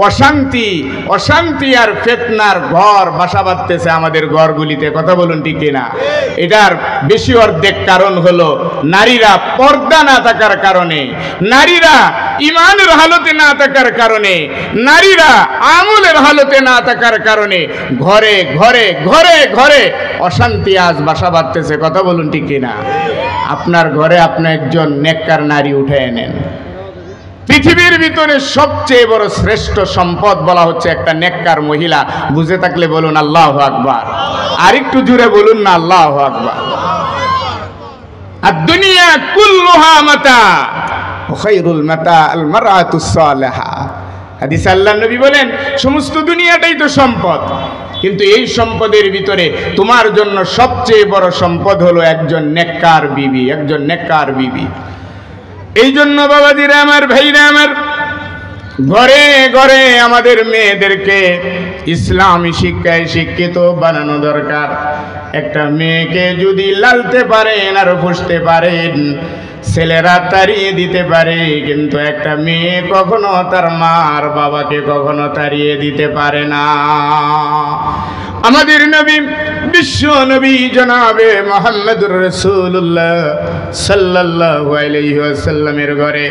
অশান্তি অশান্তি আর ফিতনার ঘর বাসা বাঁধতেছে আমাদের ঘরগুলিতে। কথা বলুন ঠিক কিনা? এটার বেশি অর্ধেক কারণ হলো নারীরা পর্দা না থাকার কারণে, নারীরা ইমানের হালতে না থাকার কারণে, নারীরা আমলের হালতে না থাকার কারণে ঘরে ঘরে ঘরে ঘরে অশান্তি আজ বাসা বাঁধতেছে। কথা বলুন ঠিক কিনা? আপনার ঘরে আপনি একজন নেককার নারী উঠে এনেন। পৃথিবীর ভিতরে সবচেয়ে বড় শ্রেষ্ঠ সম্পদ বলা হচ্ছে একটা নেককার মহিলা। বুঝে থাকলে বলুন আল্লাহু আকবার, আর একটু জোরে বলুন না আল্লাহু আকবার। আর দুনিয়া কুল্লুহা মাতা ওয়া খায়রুল মাতা আল মারআতুস সালিহা। হাদিসে আল্লাহর নবী বলেন সমস্ত দুনিয়াটাই তো সম্পদ, কিন্তু এই সম্পদের ভিতরে তোমার জন্য সবচেয়ে বড় সম্পদ হলো একজন নেককার বিবি, একজন নেককার বিবি। এই জন্য বাবাজিরা আমার, ভাইরা আমার, ঘরে ঘরে আমাদের মেয়েদেরকে ইসলামী শিক্ষায় শিক্ষিত বানানো দরকার। একটা মেয়েকে যদি লালতে পারেন আর পুষতে পারেন, ছেলেরা তাড়িয়ে দিতে পারে, কিন্তু একটা মেয়ে কখনো তার মার বাবাকে কখনো তাড়িয়ে দিতে পারে না। আমাদের নবী, বিশ্ব নবী জনাবে মুহাম্মদুর রাসূলুল্লাহ সাল্লাল্লাহু আলাইহি ওয়াসাল্লামের ঘরে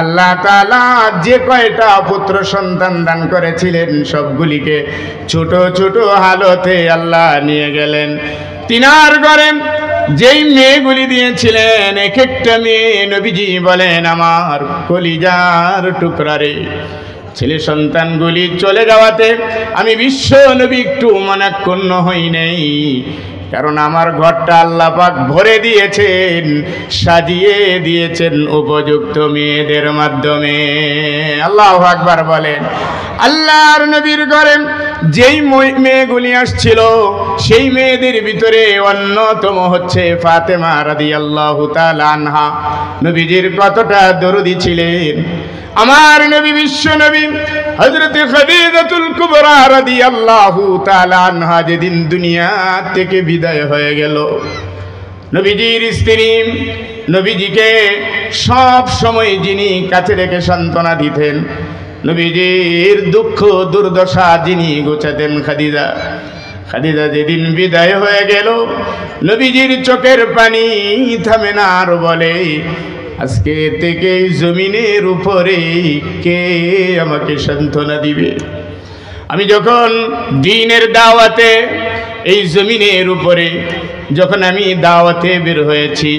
আল্লাহ তাআলা যে কয়টা পুত্র সন্তান দান করেছিলেন সবগুলিকে ছোট ছোট হালতে আল্লাহ নিয়ে গেলেন। তিনার ঘরে যেই মেয়েগুলি দিয়েছিলেন, এক একটা মেয়ে নবীজি বলেন আমার কলিজার টুকরা রে। ছেলে সন্তানগুলি চলে যাওয়াতে আমি বিশ্ব নবী একটু মনক্ষুণ্ণ হই নাই, কারণ আমার ঘরটা আল্লাহ পাক ভরে দিয়েছেন, সাজিয়ে দিয়েছেন উপযুক্ত মেয়েদের মাধ্যমে। আল্লাহু আকবার বলেন। আল্লাহর নবীর ঘরে যেই মেয়েগুলি আসছিল সেই মেয়েদের ভিতরে অন্যতম হচ্ছে ফাতেমা রাদিয়াল্লাহু তাআলা আনহা। নবীজির কতটা দরদি ছিলেন। আমার নবী, বিশ্ব নবী হযরত খাদিজাতুল কুবরা রাদিয়াল্লাহু তাআলা আনহা যেদিন দুনিয়া থেকে বিদায় হয়ে গেল, নবীজির স্ত্রী, নবীজিকে সব সময় যিনি কাছে রেখে সান্ত্বনা দিতেন, নবীজির দুঃখ দুর্দশা যিনি গোছাতেন খাদিজা। খাদিজা যেদিন বিদায় হয়ে গেল, নবীজির চোখের পানি থামে না, আর বলে আজকে থেকে জমিনের উপরে কে আমাকে সান্ত্বনা দিবে? আমি যখন দ্বীনের দাওয়াতে এই জমিনের উপরে যখন আমি দাওয়াতে বের হয়েছি,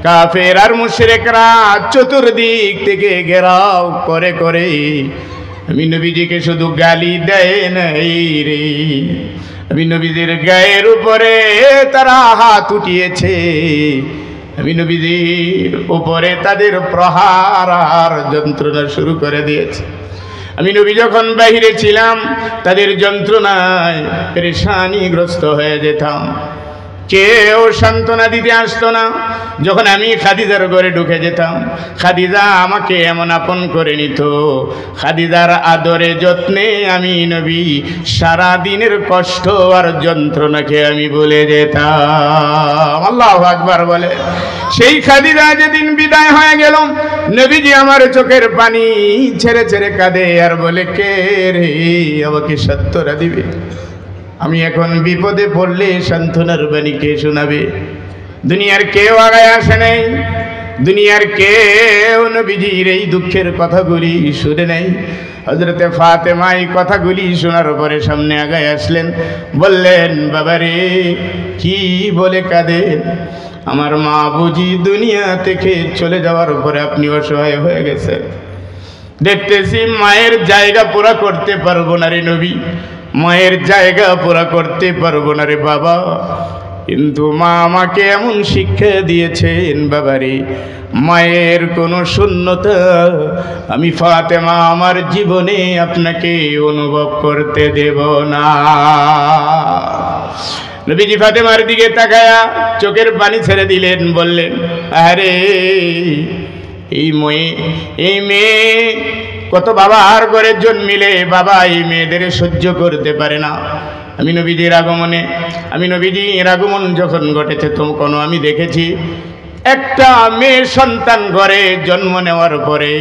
কাফের আর মুশরিকরা চতুর্দিক থেকে ঘেরাও করে করে আমি নবীজিকে শুধু গালি দেয় নাই রে, আমি নবীজির গায়ের উপরে তারা হাত উঠিয়েছে, আমি নবীজির উপরে তাদের প্রহার আর যন্ত্রণা শুরু করে দিয়েছে। আমি নবী যখন বাহিরে ছিলাম তাদের যন্ত্রণায় পেরেশানিগ্রস্ত হয়ে যেতাম, কেউ সান্ত্বনা দিতে আসতো না। যখন আমি খাদিজার ঘরে ঢুকে যেতাম, খাদিজা আমাকে এমন আপন করে নিত, খাদিজার আদরে যত্নে আমি নবী সারা দিনের কষ্ট আর যন্ত্রণাকে আমি ভুলে যেতাম। আল্লাহু আকবার বলে। সেই খাদিজা যেদিন বিদায় হয়ে গেল, নবীজি আমার চোখের পানি ছেড়ে ছেড়ে কাঁদে আর বলে কে রে আমাকে সান্ত্বনা দিবে? আমি এখন বিপদে পড়লে সান্ত্বনার বাণী কে শোনাবে? দুনিয়ার কেউ আগায় আসে নাই, দুনিয়ার কেউ নবীজির এই দুঃখের কথাগুলি শুনে নাই। হযরতে ফাতেমা এই কথাগুলি শোনার পরে সামনে আগায় আসলেন, বললেন বাবারে কি বলে কাঁদেন? আমার মা বুঝি দুনিয়া থেকে চলে যাওয়ার পরে আপনি অসহায় হয়ে গেছেন। দেখতেছি মায়ের জায়গা পুরা করতে পারবো না রে নবী, মায়ের জায়গা পুরা করতে পারবো না রে বাবা, কিন্তু মা আমাকে এমন শিক্ষা দিয়েছেন বাবারে, মায়ের কোনো শূন্যতা আমি ফাতেমা আমার জীবনে আপনাকে অনুভব করতে দেব না। নবীজি ফাতেমার দিকে তাকায়া চোখের পানি ছেড়ে দিলেন, বললেন আরে এই মেয়ে কত বাবার ঘরে জন্মিলে বাবা এই মেয়েদের সহ্য করতে পারে না। আমি নবীজির আগমন যখন ঘটেছে তখন আমি দেখেছি একটা মেয়ে সন্তান ঘরে জন্ম নেওয়ার পরে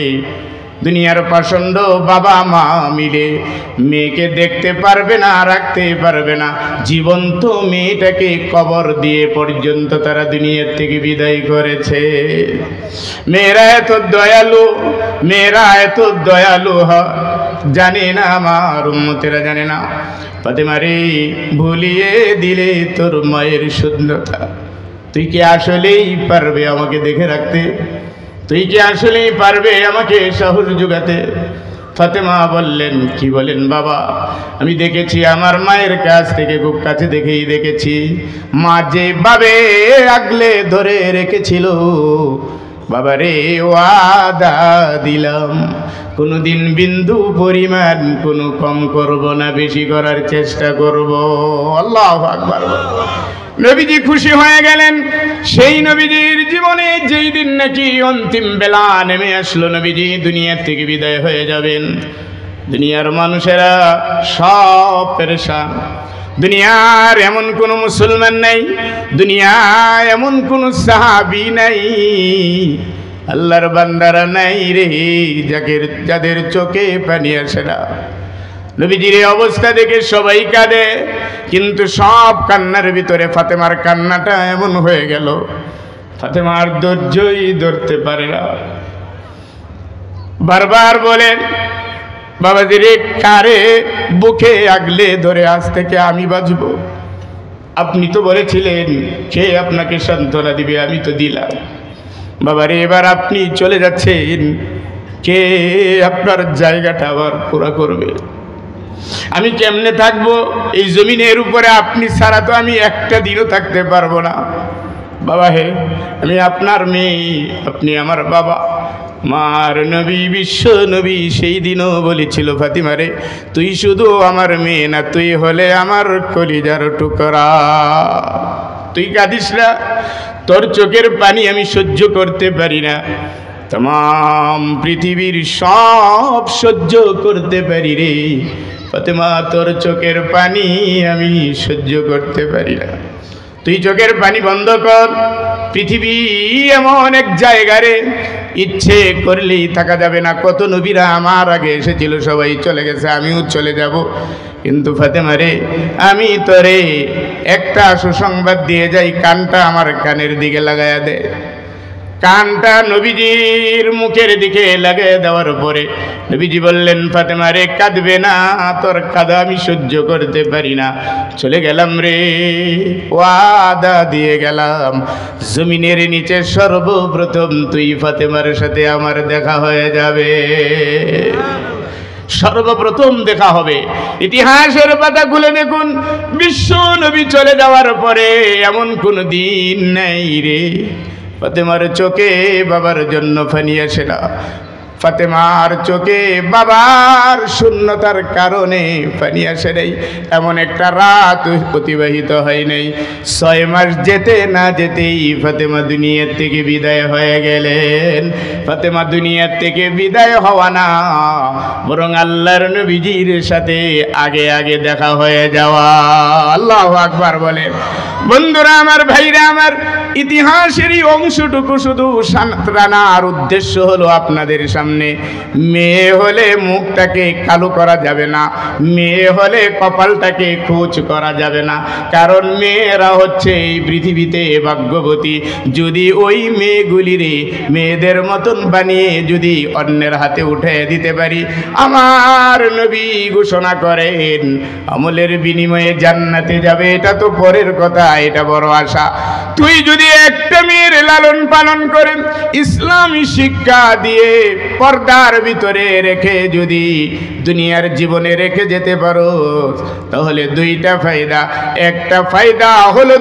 দুনিয়ার পছন্দ বাবা মা মিলে মেয়েকে দেখতে পারবে না, রাখতে পারবে না। জীবন্ত মেয়েটাকে কবর দিয়ে পর্যন্ত তারা দুনিয়ার থেকে বিদায় করেছে। মেয়েরা এত দয়ালু, মেয়েরা এত দয়ালু হয় জানে না, আমার উম্মতেরা জানে না। ফাতেমা রে, ভুলিয়ে দিলে তোর মায়ের সুন্দরতা। তুই কি আসলেই পারবে আমাকে দেখে রাখতে? তুই কি আসলেই পারবে আমাকে সাহস জোগাতে? ফাতেমা বললেন, কি বলেন বাবা? আমি দেখেছি আমার মায়ের কাছ থেকে খুব কাছে দেখেই দেখেছি, মা যেভাবে আগলে ধরে রেখেছিল। বাবা রে, ওয়াদা দিলাম কোনোদিন বিন্দু পরিমাণ কোনো কম করব না, বেশি করার চেষ্টা করব। আল্লাহু আকবার। নবীজি খুশি হয়ে গেলেন। সেই নবীজির জীবনে যেই দিন নাকি অন্তিম বেলা নেমে আসলো, নবীজি দুনিয়ার থেকে বিদায় হয়ে যাবেন, দুনিয়ার মানুষেরা সব পেরেশান। দুনিয়ার এমন কোনো মুসলমান নাই, দুনিয়ায় এমন কোনো সাহাবী নাই, আল্লাহর বান্দারা নাই রে যাদের চোখে পানি আসে না। নবীজির এই অবস্থা দেখে সবাই কাঁদে, কিন্তু সব কান্নার ভিতরে ফাতেমার কান্নাটা এমন হয়ে গেল, ফাতেমার ধৈর্যই ধরতে পারে না। বারবার বলেন, বাবাজি রে, কারে বুকে আগলে ধরে আজ থেকে আমি বাঁচব? আপনি তো বলেছিলেন কে আপনাকে সান্ত্বনা দিবে, আমি তো দিলাম। বাবারে, এবার আপনি চলে যাচ্ছেন, কে আপনার জায়গাটা আবার পুরা করবে? আমি কেমনে থাকবো এই জমিনের উপরে? আপনি ছাড়া তো আমি একটা দিনও থাকতে পারবো না। বাবা হে, আমি আপনার মেয়ে, আপনি আমার বাবা। মার নবী, বিশ্ব নবী সেই দিনও বলেছিল, ফাতিমারে তুই শুধু আমার মেয়ে না, তুই হলে আমার কলিজার টুকরা। তুই কাঁদিস না, তোর চোখের পানি আমি সহ্য করতে পারি না, तमाम पृथिवीर सब सह्य करते पारी रे फातेमा तोर चोखेर पानी आमी सह्य करते पारी ना तुई चोखेर पानी बंद कर पृथिवी एमन एक जायगा रे इच्छे करलेई थाका जाबे ना कत नबीरा आमार आगे एसेछिलो सबाई चले गेছে आमिও चले যাব किन्तु फातेमा रे आमी तोरे एकटा सुसंबाद दिए जाई कानटा आमार कानेर दिके लागाया दे कानटा नबीजीर मुखेर दिके लागाय देওয়ার পরে नबीजी बोललेन फातेमा रे काঁদবে ना तोर काঁদা आमी सह्य करते पारी ना चले गेलाम रे ওয়াদা दिए गेलाम जमिनेर नीचे सर्वप्रथम तुई फातेमार साथे आमार देखा हये जाबे सर्वप्रथम देखा होबे इतिहासेर पाता खुले देखुन विश्व नबी चले जाওয়ার পরে एमन कोनो दिन नाई रे फातेमार चोखे बाबार जन्य पानी आसे ना फातेमार चोखे बाबार शून्यतार कारणे पानी आसे नाई एमन एकटा रात अतिबाहित हय नाई 6 मास जेते ना जेतेई फातेमा दुनिया थेके बिदाय हये गेलेन फातेमा दुनिया थेके बिदाय हवा ना बरং आल्लाहर नबीजिर साथे आगे आगे देखा हये जावा आल्लाहु আকবার बोलेन बंधुरा आमार भाईरा आमार इतिहासेर अंशटुकु शुधु सान्त्वनार उद्देश्य हलो आपनादेर सामने मेये होले मुखटाके कालो करा जाबे ना मेये होले कपालटाके खोच करा जाबे ना कारण मेयेरा हच्छे एई पृथिबीते भाग्यवती यदि ओई मेयेगुलिरे मेयेदेर मतन बानिये यदि अन्येर हाथे उठिये दिते पारी आमार नबी घोषणा करेन আমলের বিনিময়ে জান্নাতে যাবে এটা তো পরের কথা এটা বড় আশা তুই যদি একটা মেয়ের লালন পালন করে ইসলামী শিক্ষা দিয়ে পর্দার ভিতরে রেখে যদি দুনিয়ার জীবনে রেখে যেতে পারো তাহলে দুইটা ফায়দা একটা ফায়দা হলো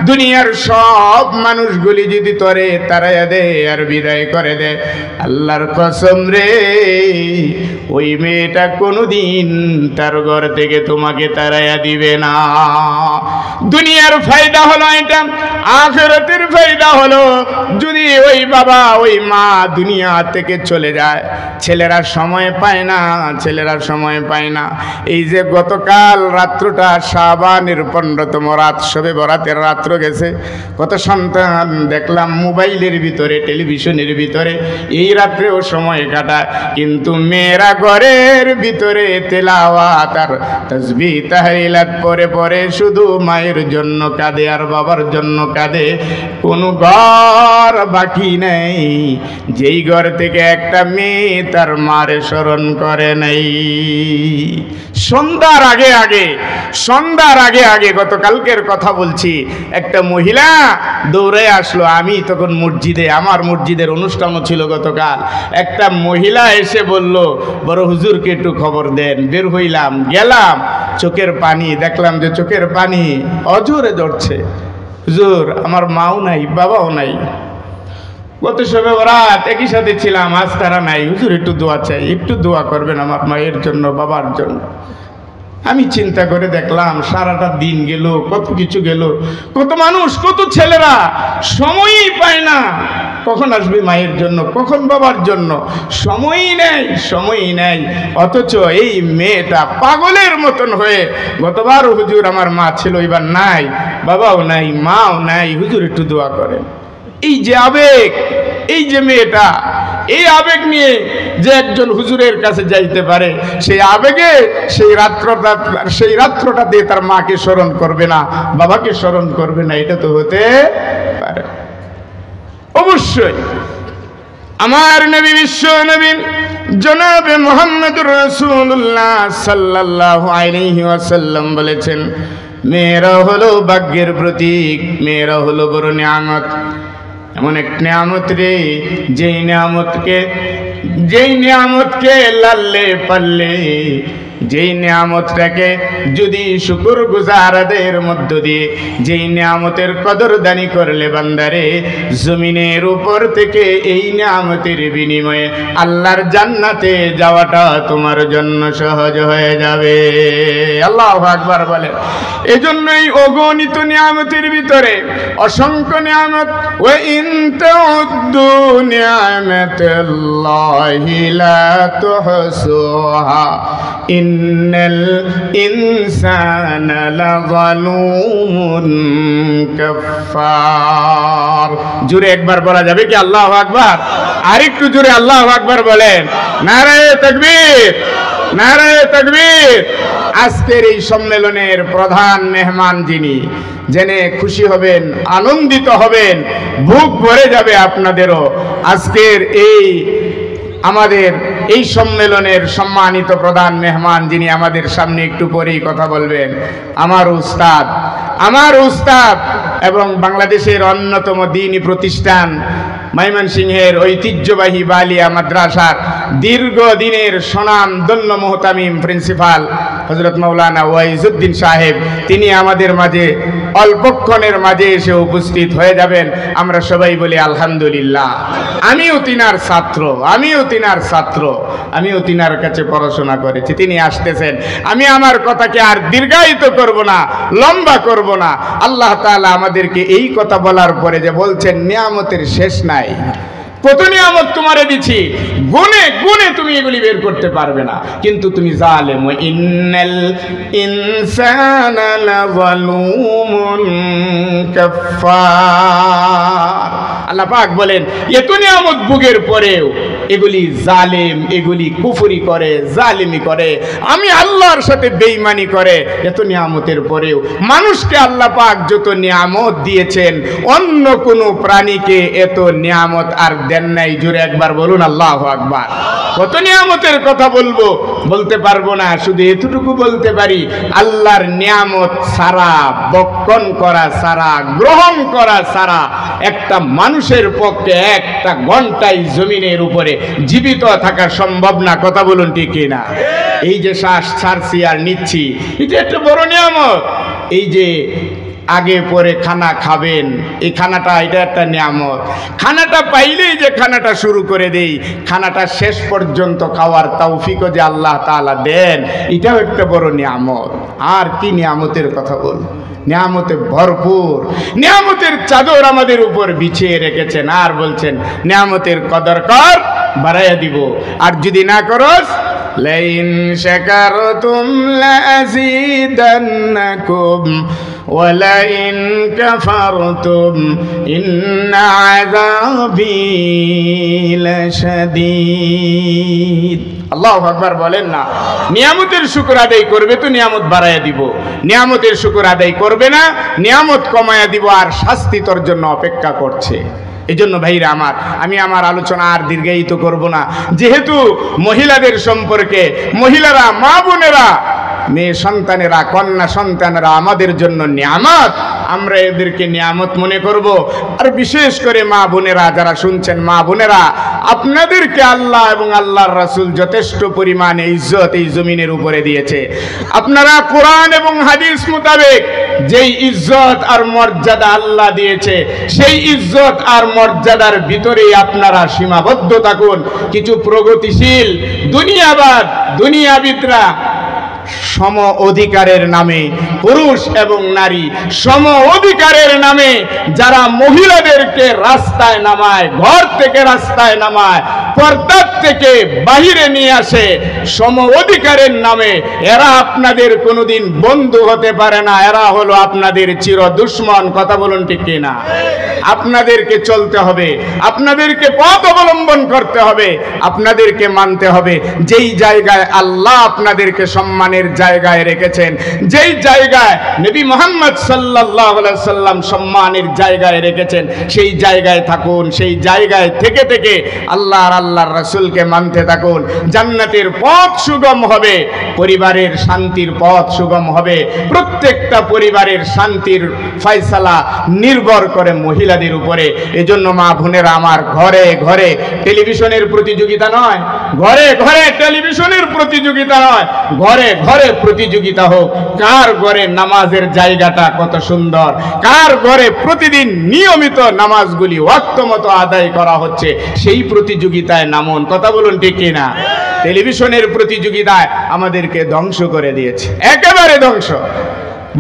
দুনিয়ার সব মানুষগুলি যদি তোরে তাড়ায়া দেয় আর বিদায় করে দেয় আল্লাহর কসম রে ওই মেয়েটা কোনোদিন তার ঘর থেকে তোমাকে তাড়ায়া দিবে না দুনিয়ার ফায়দা হলো এটা আখিরাতের ফায়দা হলো যদি ওই বাবা ওই মা দুনিয়া থেকে থেকে চলে যায়, ছেলেরা সময় পায় না, ছেলেরা সময় পায় না। এই যে গতকাল রাত্রটা শাবানের 15তম রাত, শবে বরাতের রাত্র গেছে, কত সন্তান দেখলাম মোবাইলের ভিতরে, টেলিভিশনের ভিতরে এই রাত্রেও সময় কাটায়, কিন্তু মেয়েরা ঘরের ভিতরে তেলাওয়াত আর তাসবিহ তাহলিলাত পরে পরে শুধু মায়ের জন্য কাঁদে আর বাবার জন্য কাঁদে। কোনো ঘর বাকি নেই যেই ঘর থেকে একটা মেয়ে তার মারে স্মরণ করে নাই। সন্ধ্যার আগে আগে গতকালকের কথা বলছি, একটা মহিলা দৌড়ে আসলো। আমি তখন মসজিদে, আমার মসজিদের অনুষ্ঠানও ছিল গতকাল। একটা মহিলা এসে বলল, বড় হুজুরকে একটু খবর দেন। বের হইলাম, গেলাম, চোখের পানি দেখলাম যে চোখের পানি অজোরে ধরছে। হুজুর আমার মাও নাই, বাবাও নাই, গত শবে বরাত একই সাথে ছিলাম, আজ তারা নাই। হুজুর একটু দোয়া চাই, একটু দোয়া করবেন আমার মায়ের জন্য, বাবার জন্য। আমি চিন্তা করে দেখলাম সারাটা দিন গেল, কত কিছু গেল, কত মানুষ, কত ছেলেরা সময়ই পায় না। কখন আসবে মায়ের জন্য, কখন বাবার জন্য, সময়ই নেই। অথচ এই মেয়েটা পাগলের মতন হয়ে, গতবার হুজুর আমার মা ছিল, এবার নাই, বাবাও নাই, মাও নাই, হুজুর একটু দোয়া করেন। এই যে আবেগ, এই যে মেয়েটা, এই আবেগ নিয়ে যে একজন হুজুরের কাছে যাইতে পারে, সেই আবেগে সেই রাত্রটা দিয়ে তার মাকে স্মরণ করবে না, বাবাকে স্মরণ করবে না, এটা তো হতে পারে? অবশ্যই আমার নবী, বিশ্ব নবী জনাবে মুহাম্মদুর রাসূলুল্লাহ সাল্লাল্লাহু আলাইহি ওয়াসাল্লাম বলেছেন, মেয়েরা হলো ভাগ্যের প্রতীক, মেয়েরা হলো বড় নিয়ামত। এমন এক নিয়ামত রে, যেই নিয়ামতকে লাললে পারলে, যেই নিয়ামতটাকে যদি শুকরগুজারদের মধ্য দিয়ে যেই নিয়ামতের কদরদানি করলে বান্দারে, জমিনের উপর থেকে এই নিয়ামতের বিনিময়ে আল্লাহর জান্নাতে যাওয়াটা তোমার জন্য সহজ হয়ে যাবে। আল্লাহু আকবার বলে। এজন্যই অগণিত নিয়ামতের ভিতরে অসংখ্য নিয়ামত, ওয়া ইন তাউদ্দু নিয়ামাতাল্লাহি লা তুহসুহা ইন্নাল ইনসানা লাযালুমুন কাফফার। জোরে একবার বলা যাবে কি আল্লাহু আকবার? আরেকটু জোরে আল্লাহু আকবার বলেন। নারায়ে তাকবীর, নারায়ে তাকবীর। আজকের এই সম্মেলনের প্রধান মেহমান যিনি, জেনে খুশি হবেন, আনন্দিত হবেন, বুক ভরে যাবে আপনাদেরও। আজকের আমাদের এই সম্মেলনের সম্মানিত প্রধান মেহমান যিনি আমাদের সামনে একটু পরেই কথা বলবেন, আমার উস্তাদ এবং বাংলাদেশের অন্যতম দ্বীনি প্রতিষ্ঠান ময়মনসিংহের ঐতিহ্যবাহী বালিয়া মাদ্রাসার দীর্ঘদিনের সুনামধন্য মুহতামিম প্রিন্সিপাল হযরত মাওলানা ওয়াইজউদ্দিন সাহেব, তিনি আমাদের মাঝে অল্পক্ষণের মাঝে এসে উপস্থিত হয়ে যাবেন। আমরা সবাই বলি আলহামদুলিল্লাহ। আমিও তিনার ছাত্র, আমিও তিনার কাছে পড়াশোনা করেছি। তিনি আসতেছেন। আমি আমার কথাকে আর দীর্ঘায়িত করব না, লম্বা করব না। আল্লাহ তাআলা আমাদেরকে এই কথা বলার পরে যে বলছেন, নিয়ামতের শেষ নাই, কত নিয়ামত তোমারে দিছি, গুনে গুনে তুমি এগুলি বের করতে পারবে না, কিন্তু তুমি জালেম। ইন্নাল ইনসানা লাযালুমুন কাফফার। আল্লাহ পাক বলেন, এত নিয়ামত ভোগের পরেও এগুলি জালেম, এগুলি কুফরি করে, জালিমি করে, আমি আল্লাহর সাথে বেঈমানি করে। এত নিয়ামতের পরেও মানুষকে আল্লাহ পাক যত নিয়ামত দিয়েছেন, অন্য কোনো প্রাণীকে এত নিয়ামত আর দেন নাই। জোরে একবার বলুন আল্লাহু আকবার। কত নিয়ামতের কথা বলতে পারবো না, শুধু এতটুকু বলতে পারি, আল্লাহর নিয়ামত সারা, বক্ষণ করা সারা, গ্রহণ করা সারা একটা মানুষের পক্ষে একটা ঘন্টায় জমিনের উপরে জীবিত থাকা সম্ভব না। কথা বলুন ঠিক কিনা? এই যে শ্বাস ছাড়ছি আর নিচ্ছি, এটা একটা বড় নিয়ামত। এই যে আগে পরে খানা খাবেন, এই খানাটা, এটা একটা নিয়ামত। খানাটা পাইলেই যে খানাটা শুরু করে দেই, খানাটা শেষ পর্যন্ত খাওয়ার তৌফিকও যে আল্লাহ তাআলা দেন, এটাও একটা বড় নিয়ামত। আর কি নিয়ামতের কথা বল, নিয়ামতে ভরপুর, নিয়ামতের চাদর আমাদের উপর বিছিয়ে রেখেছেন। আর বলছেন, নিয়ামতের কদর কর, বাড়াইয়া দিব। আর যদি না করস, লাইন শাকারতুম লাযীদান্নাকুম ওয়া লাইন কাফারতুম ইন্না আযাবী লাশাদীদ। আল্লাহু আকবার বলেন না। নিয়ামতের শুকর আদায় করবে তো নিয়ামত বাড়াইয়া দিব, নিয়ামতের শুকর আদায় করবে না নিয়ামত কমাইয়া দিব, আর শাস্তি তোর জন্য অপেক্ষা করছে। এই জন্য ভাইরা আমার, আমি আমার আলোচনা আর দীর্ঘায়িত করব না, যেহেতু মহিলাদের সম্পর্কে, মহিলারা, মা বোনেরা, মেয়ে সন্তানেরা, কন্যা সন্তানেরা আমাদের জন্য নিয়ামত, আমরা এদেরকে নিয়ামত মনে করব। আর বিশেষ করে মা বোনেরা যারা শুনছেন, মা বোনেরা, আপনাদেরকে আল্লাহ এবং আল্লাহর রাসূল যথেষ্ট পরিমাণে ইজ্জত এই জমিনের উপরে দিয়েছে। আপনারা কোরআন এবং হাদিস মোতাবেক যেই ইজ্জত আর মর্যাদা আল্লাহ দিয়েছে, সেই ইজ্জত আর মর্যাদার ভিতরেই আপনারা সীমাবদ্ধ থাকুন। কিছু প্রগতিশীল দুনিয়াবিদরা সম অধিকারের নামে, পুরুষ এবং নারী সম অধিকারের নামে যারা মহিলাদেরকে রাস্তায় নামায়, ঘর থেকে রাস্তায় নামায়, পর্দার থেকে বাহিরে নিয়ে আসে সম অধিকারের নামে, এরা আপনাদের কোনোদিন বন্ধু হতে পারে না, এরা হলো আপনাদের চির দুশ্মন। কথা বলুন ঠিক কিনা? আপনাদেরকে চলতে হবে, আপনাদেরকে পথ অবলম্বন করতে হবে, আপনাদেরকে মানতে হবে। যেই জায়গায় আল্লাহ আপনাদেরকে সম্মানের জায়গায় রেখেছেন, যেই জায়গায় নবী মুহাম্মদ সাল্লাল্লাহু আলাইহি সাল্লাম সম্মানের জায়গায় রেখেছেন, সেই জায়গায় থাকুন। সেই জায়গায় থেকে থেকে আল্লাহ আর আল্লাহর রাসূলকে মানতে থাকুন। জান্নাতের পথ সুগম হবে, পরিবারের শান্তির পথ সুগম হবে। প্রত্যেকটা পরিবারের শান্তির ফয়সালা নির্ভর করে মহিলাদের উপরে। এজন্য মা বোনেরা আমার, ঘরে ঘরে টেলিভিশনের প্রতিযোগিতা নয়, ঘরে ঘরে টেলিভিশনের প্রতিযোগিতা নয়, ঘরে ঘরে প্রতিযোগিতা হোক কার ঘরে নামাজের জায়গাটা কত সুন্দর, কার ঘরে প্রতিদিন নিয়মিত নামাজগুলি ওয়াক্ত মতো আদায় করা হচ্ছে, সেই প্রতিযোগিতায় নামুন। কথা বলুন ঠিক কিনা? টেলিভিশনের প্রতিযোগিতায় আমাদেরকে ধ্বংস করে দিয়েছে, একেবারে ধ্বংস।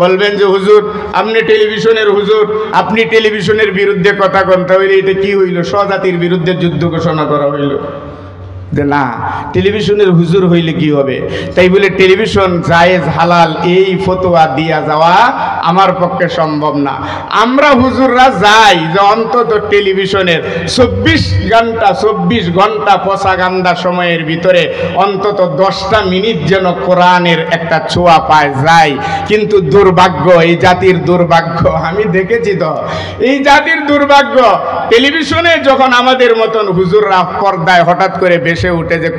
বলবেন যে হুজুর আপনি টেলিভিশনের হুজুর, আপনি টেলিভিশনের বিরুদ্ধে কথা বলতে হইলে এটা কি হইল? স্বজাতির বিরুদ্ধে যুদ্ধ ঘোষণা করা হইল। যে না, টেলিভিশনের হুজুর হইলে কি হবে? তাই বলে টেলিভিশন জায়েজ হালাল এই ফতোয়া দিয়া যাওয়া আমার পক্ষে সম্ভব না। আমরা হুজুররা যাই যে অন্তত টেলিভিশনের 24 ঘন্টা পসাগান্দা সময়ের ভিতরে অন্তত 10টা মিনিট যেন কোরআনের একটা ছোঁয়া পায় যায়। কিন্তু দুর্ভাগ্য, এই জাতির দুর্ভাগ্য, আমি দেখেছি তো, এই জাতির দুর্ভাগ্য, টেলিভিশনে যখন আমাদের মতন হুজুররা পর্দায় হঠাৎ করে বেশি উঠে যে